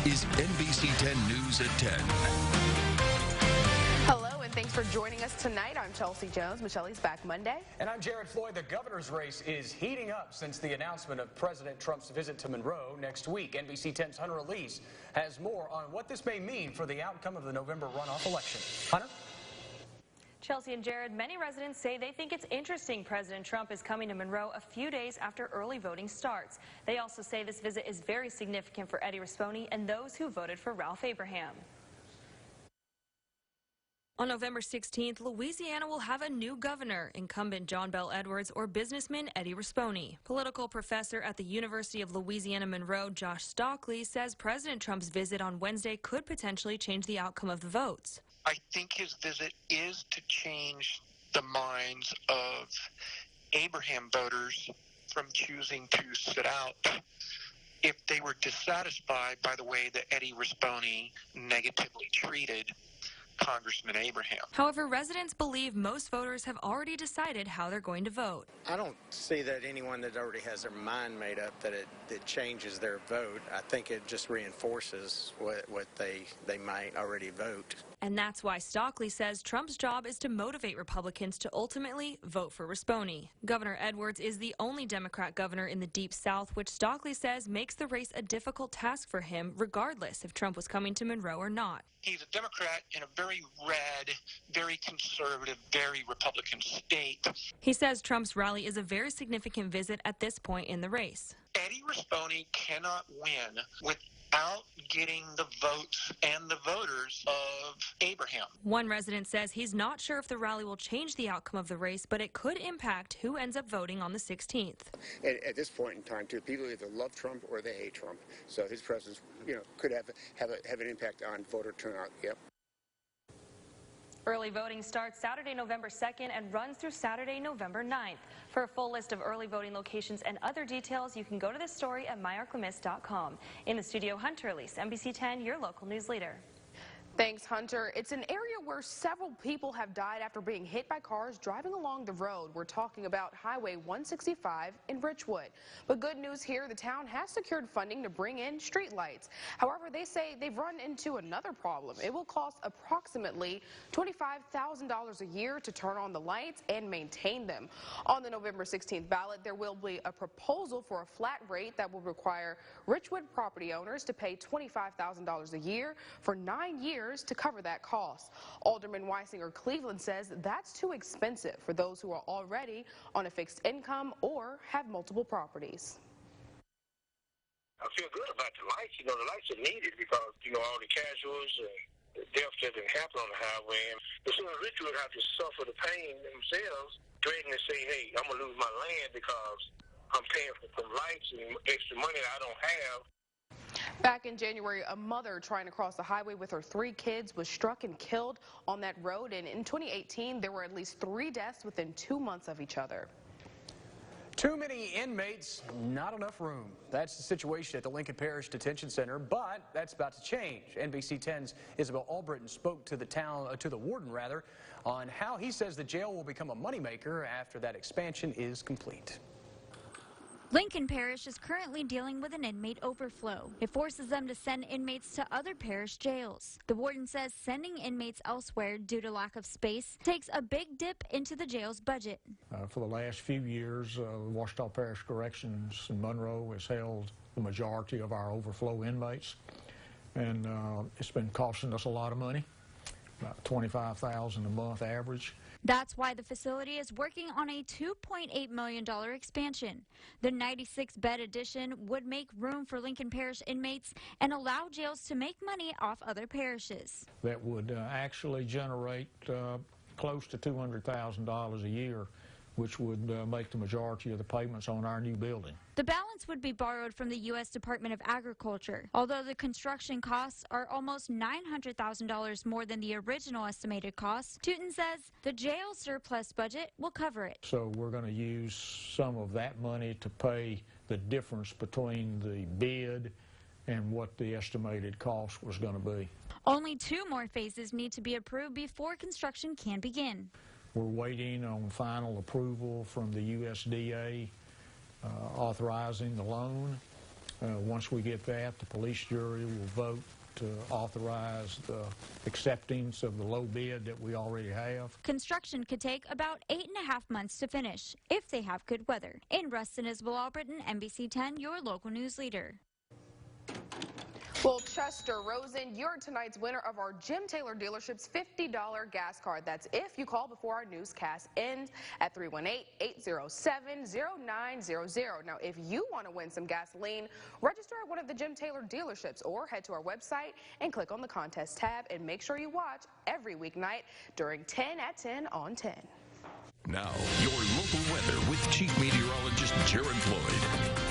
is NBC 10 News at 10. Hello, and thanks for joining us tonight. I'm Chelsea Jones. Michelle's back Monday. And I'm Jared Floyd. The governor's race is heating up since the announcement of President Trump's visit to Monroe next week. NBC 10's Hunter Elise has more on what this may mean for the outcome of the November runoff election. Hunter? Chelsea and Jared, many residents say they think it's interesting President Trump is coming to Monroe a few days after early voting starts. They also say this visit is very significant for Eddie Rispone and those who voted for Ralph Abraham. On November 16th, Louisiana will have a new governor, incumbent John Bel Edwards or businessman Eddie Rispone. Political professor at the University of Louisiana Monroe, Josh Stockley, says President Trump's visit on Wednesday could potentially change the outcome of the votes. I think his visit is to change the minds of Abraham voters from choosing to sit out if they were dissatisfied by the way that Eddie Rispone negatively treated Congressman Abraham. However, residents believe most voters have already decided how they're going to vote. I don't see that anyone that already has their mind made up that it changes their vote. I think it just reinforces what they might already vote. And that's why Stockley says Trump's job is to motivate Republicans to ultimately vote for Rispone. Governor Edwards is the only Democrat governor in the Deep South, which Stockley says makes the race a difficult task for him, regardless if Trump was coming to Monroe or not. He's a Democrat in a very red, very conservative, very Republican state. He says Trump's rally is a very significant visit at this point in the race. Eddie Rispone cannot win without getting the votes and the voters of Abraham. One resident says he's not sure if the rally will change the outcome of the race, but it could impact who ends up voting on the 16th. At this point in time, too, people either love Trump or they hate Trump. So his presence, could have an impact on voter turnout. Yep. Early voting starts Saturday, November 2nd and runs through Saturday, November 9th. For a full list of early voting locations and other details, you can go to this story at myarclemis.com. In the studio, Hunter Elise, NBC 10, your local news leader. Thanks, Hunter. It's an area where several people have died after being hit by cars driving along the road. We're talking about Highway 165 in Richwood. But good news here, the town has secured funding to bring in street lights. However, they say they've run into another problem. It will cost approximately $25,000 a year to turn on the lights and maintain them. On the November 16th ballot, there will be a proposal for a flat rate that will require Richwood property owners to pay $25,000 a year for 9 years to cover that cost. Alderman Weisinger Cleveland says that's too expensive for those who are already on a fixed income or have multiple properties. I feel good about the lights. The lights are needed because, all the casuals and the deaths that didn't happen on the highway. And as soon as Richwood have to suffer the pain themselves, threatening to say, hey, I'm going to lose my land because I'm paying for some lights and extra money that I don't have. Back in January, a mother trying to cross the highway with her 3 kids was struck and killed on that road. And in 2018, there were at least 3 deaths within 2 months of each other. Too many inmates, not enough room. That's the situation at the Lincoln Parish Detention Center, but that's about to change. NBC 10's Isabel Albritton spoke to the warden on how he says the jail will become a moneymaker after that expansion is complete. Lincoln Parish is currently dealing with an inmate overflow. It forces them to send inmates to other parish jails. The warden says sending inmates elsewhere due to lack of space takes a big dip into the jail's budget. For the last few years, Ouachita Parish Corrections in Monroe has held the majority of our overflow inmates, and it's been costing us a lot of money, about $25,000 a month average. That's why the facility is working on a $2.8 million expansion. The 96-bed addition would make room for Lincoln Parish inmates and allow jails to make money off other parishes. That would actually generate close to $200,000 a year, which would make the majority of the payments on our new building. The balance would be borrowed from the U.S. Department of Agriculture. Although the construction costs are almost $900,000 more than the original estimated cost, Tootin says the jail surplus budget will cover it. So we're going to use some of that money to pay the difference between the bid and what the estimated cost was going to be. Only 2 more phases need to be approved before construction can begin. We're waiting on final approval from the USDA authorizing the loan. Once we get that, the police jury will vote to authorize the acceptance of the low bid that we already have. Construction could take about 8.5 months to finish if they have good weather. In Ruston, Isabel Albritton, NBC 10, your local news leader. Well, Chester Rosen, you're tonight's winner of our Jim Taylor dealership's $50 gas card. That's if you call before our newscast ends at 318-807-0900. Now, if you want to win some gasoline, register at one of the Jim Taylor dealerships or head to our website and click on the contest tab, and make sure you watch every weeknight during 10 at 10 on 10. Now, your local weather with Chief Meteorologist Jared Floyd.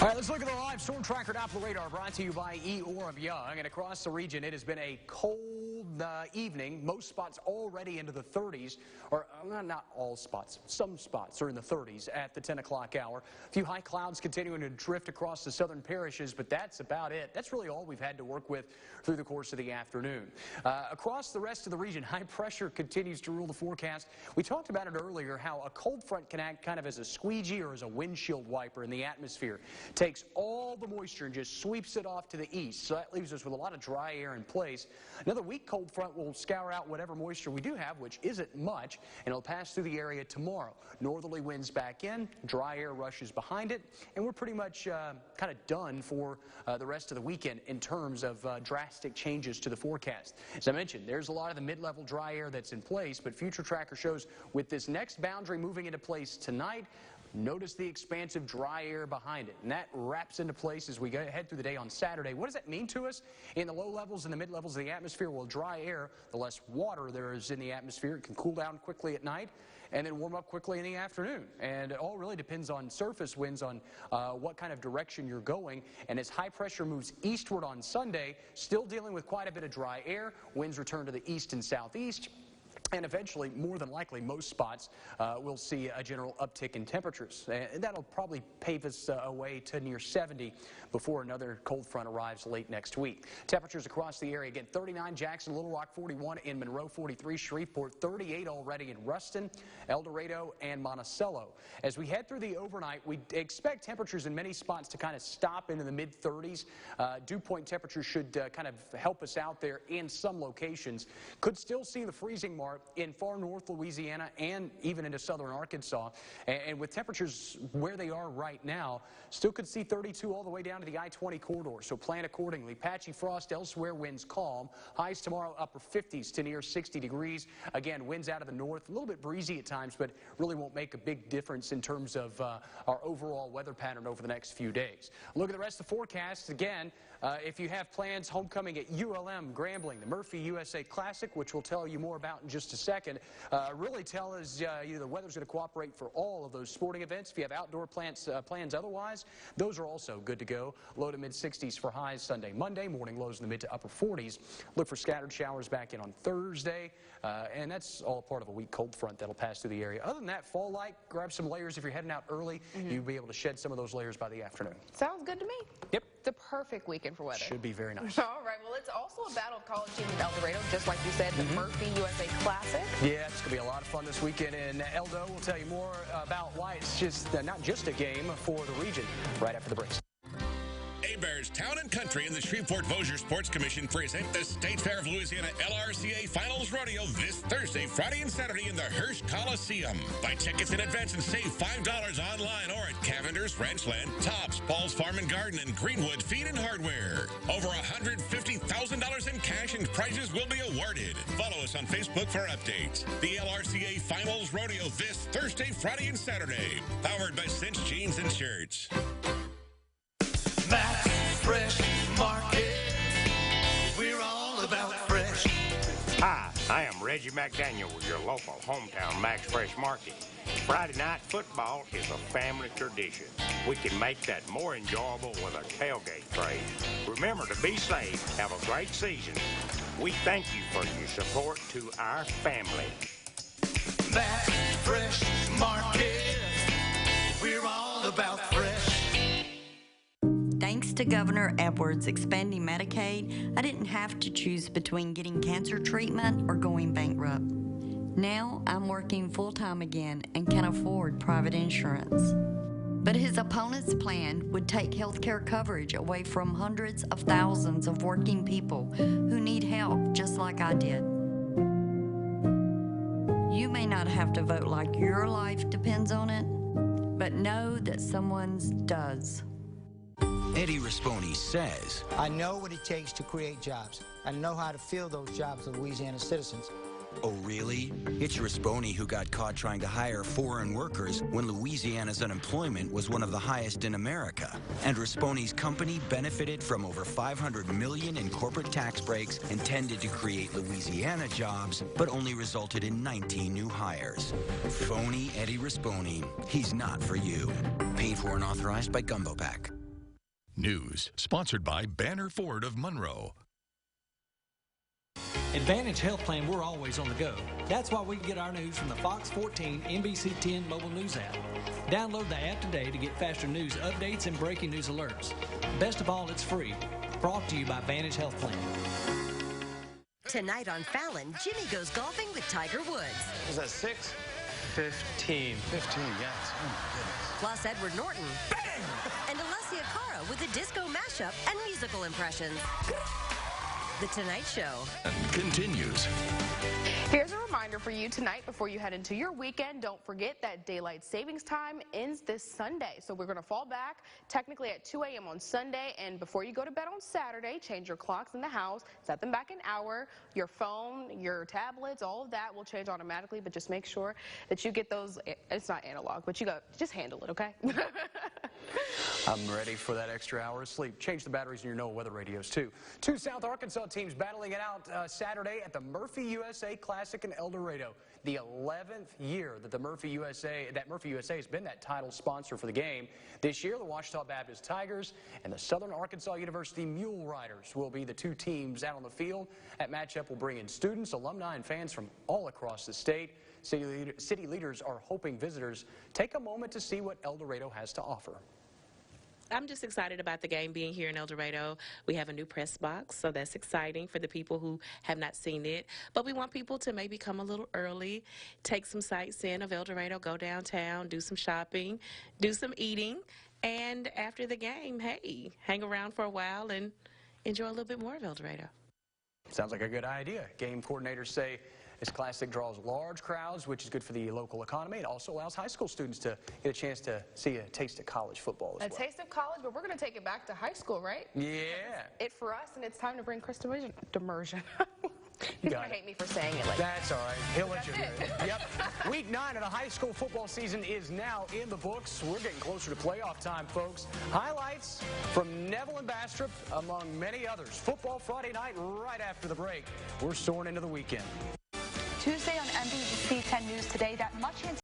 All right, let's look at the live storm tracker Doppler radar brought to you by E. Orem Young. And across the region, it has been a cold evening. Most spots already into the 30s, or not all spots. Some spots are in the 30s at the 10 o'clock hour. A few high clouds continuing to drift across the southern parishes, but that's about it. That's really all we've had to work with through the course of the afternoon. Across the rest of the region, high pressure continues to rule the forecast. We talked about it earlier, how a cold front can act kind of as a squeegee or as a windshield wiper in the atmosphere. Takes all the moisture and just sweeps it off to the east. So that leaves us with a lot of dry air in place. Another weak cold front will scour out whatever moisture we do have, which isn't much, and it'll pass through the area tomorrow. Northerly winds back in, dry air rushes behind it, and we're pretty much kind of done for the rest of the weekend in terms of drastic changes to the forecast. As I mentioned, there's a lot of the mid-level dry air that's in place, but Future Tracker shows with this next boundary moving into place tonight, notice the expansive dry air behind it, and that wraps into place as we head through the day on Saturday. What does that mean to us? In the low levels and the mid levels of the atmosphere, well, dry air, the less water there is in the atmosphere, it can cool down quickly at night and then warm up quickly in the afternoon. And it all really depends on surface winds, on what kind of direction you're going. And as high pressure moves eastward on Sunday, still dealing with quite a bit of dry air, winds return to the east and southeast. And eventually, more than likely, most spots will see a general uptick in temperatures. And that'll probably pave us a way to near 70 before another cold front arrives late next week. Temperatures across the area, again, 39 Jackson, Little Rock 41, in Monroe 43, Shreveport 38 already in Ruston, El Dorado, and Monticello. As we head through the overnight, we expect temperatures in many spots to kind of stop into the mid-30s. Dew point temperatures should kind of help us out there in some locations. Could still see the freezing mark in far north Louisiana and even into southern Arkansas. And with temperatures where they are right now, still could see 32 all the way down to the I-20 corridor. So plan accordingly. Patchy frost elsewhere, winds calm. Highs tomorrow upper 50s to near 60 degrees. Again, winds out of the north, a little bit breezy at times, but really won't make a big difference in terms of our overall weather pattern over the next few days. Look at the rest of the forecast. Again, if you have plans, homecoming at ULM, Grambling, the Murphy USA Classic, which we'll tell you more about in just a second, really tell us the weather's going to cooperate for all of those sporting events. If you have outdoor plans otherwise, those are also good to go. Low to mid-60s for highs Sunday, Monday. Morning lows in the mid to upper 40s. Look for scattered showers back in on Thursday, and that's all part of a weak cold front that'll pass through the area. Other than that, fall-like, grab some layers if you're heading out early. You'll be able to shed some of those layers by the afternoon. Sounds good to me. Yep. The perfect weekend for weather. Should be very nice. All right, well, it's also a battle of college teams in El Dorado, just like you said, the Murphy USA Classic. Yeah, it's going to be a lot of fun this weekend in Eldo. We'll tell you more about why it's just not just a game for the region right after the break. Bears Town and Country and the Shreveport-Bossier Sports Commission present the State Fair of Louisiana LRCA Finals Rodeo this Thursday, Friday, and Saturday in the Hirsch Coliseum. Buy tickets in advance and save $5 online or at Cavender's Ranchland, Tops, Paul's Farm and Garden, and Greenwood Feed and Hardware. Over $150,000 in cash and prizes will be awarded. Follow us on Facebook for updates. The LRCA Finals Rodeo this Thursday, Friday, and Saturday. Powered by Cinch Jeans and Shirts. Max Fresh Market. We're all about fresh. Hi, I am Reggie McDaniel with your local hometown Max Fresh Market. Friday night football is a family tradition. We can make that more enjoyable with a tailgate trade. Remember to be safe. Have a great season. We thank you for your support to our family. Max Fresh Market. We're all about fresh. Thanks to Governor Edwards expanding Medicaid, I didn't have to choose between getting cancer treatment or going bankrupt. Now I'm working full-time again and can afford private insurance. But his opponent's plan would take health care coverage away from hundreds of thousands of working people who need help just like I did. You may not have to vote like your life depends on it, but know that someone's does. Eddie Risponi says, I know what it takes to create jobs. I know how to fill those jobs for Louisiana citizens. oh really? It's Risponi who got caught trying to hire foreign workers when Louisiana's unemployment was one of the highest in America. And Risponi's company benefited from over $500 million in corporate tax breaks intended to create Louisiana jobs, but only resulted in 19 new hires. Phony Eddie Risponi. He's not for you. Paid for and authorized by Gumbo Pack. News sponsored by Banner Ford of Monroe. Advantage Health Plan, we're always on the go. That's why we get our news from the Fox 14 NBC 10 mobile news app. Download the app today to get faster news updates and breaking news alerts. Best of all, it's free. Brought to you by Advantage Health Plan. Tonight on Fallon, Jimmy goes golfing with Tiger Woods. Was that 6? 15. 15, yes. Oh, my goodness. Plus Edward Norton. Bang! And Alessia Cara with a disco mashup and musical impressions. The Tonight Show continues. Here's a reminder for you tonight before you head into your weekend. Don't forget that daylight savings time ends this Sunday. So we're going to fall back technically at 2 a.m. on Sunday. And before you go to bed on Saturday, change your clocks in the house, set them back an hour. Your phone, your tablets, all of that will change automatically. But just make sure that you get those. It's not analog, but just handle it, okay? I'm ready for that extra hour of sleep. Change the batteries in your NOAA weather radios, too. Two South Arkansas teams battling it out Saturday at the Murphy USA Classic in El Dorado. The 11th year that Murphy USA has been that title sponsor for the game. This year, the Ouachita Baptist Tigers and the Southern Arkansas University Mule Riders will be the two teams out on the field. That matchup will bring in students, alumni, and fans from all across the state. City leaders are hoping visitors take a moment to see what El Dorado has to offer. I'm just excited about the game being here in El Dorado. We have a new press box, so that's exciting for the people who have not seen it. But we want people to maybe come a little early, take some sights in of El Dorado, go downtown, do some shopping, do some eating, and after the game, hey, hang around for a while and enjoy a little bit more of El Dorado. Sounds like a good idea. Game coordinators say this classic draws large crowds, which is good for the local economy. It also allows high school students to get a chance to see a taste of college football as well. A taste of college, but we're going to take it back to high school, right? Yeah. It for us, and it's time to bring Chris Demersion. He's going to hate me for saying it like that. That's all right. He'll let you do it. Yep. Week 9 of the high school football season is now in the books. We're getting closer to playoff time, folks. Highlights from Neville and Bastrop, among many others. Football Friday night right after the break. We're soaring into the weekend. Tuesday on NBC 10 News Today, that much